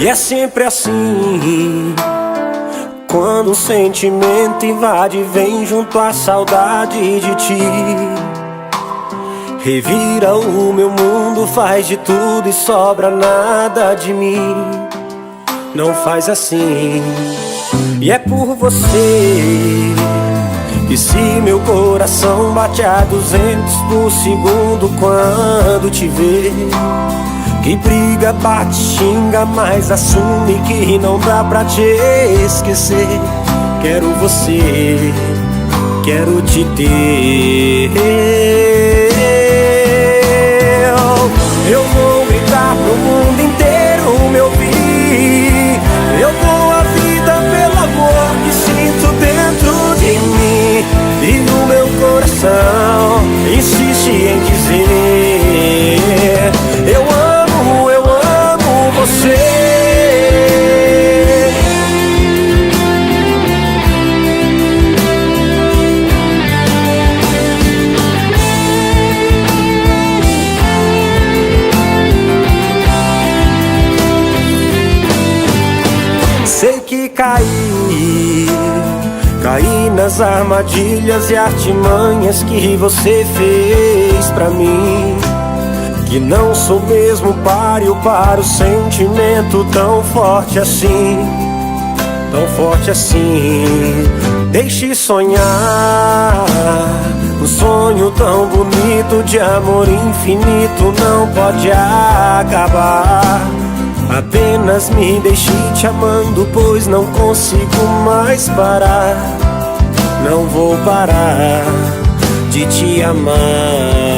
é sempre assim. Quando o sentimento invade, vem junto à saudade de ti. Revira o meu mundo, faz de tudo e sobra nada de mim. Não faz assim. E é por você que se meu coração bate a 200 por segundo quando te vê, que briga, bate, xinga, mas assume que não dá pra te esquecer. Quero você, quero te ter. Eu vou gritar pro mundo inteiro me ouvir. Eu dou a vida pelo amor que sinto dentro de mim. E no meu coração insiste em dizer: eu amo você. Sei que caí nas armadilhas e artimanhas que você fez pra mim, que não sou mesmo páreo para o sentimento tão forte assim, tão forte assim. Deixe sonhar um sonho tão bonito de amor infinito, não pode acabar. Apenas me deixe te amando, pois não consigo mais parar. Não vou parar de te amar.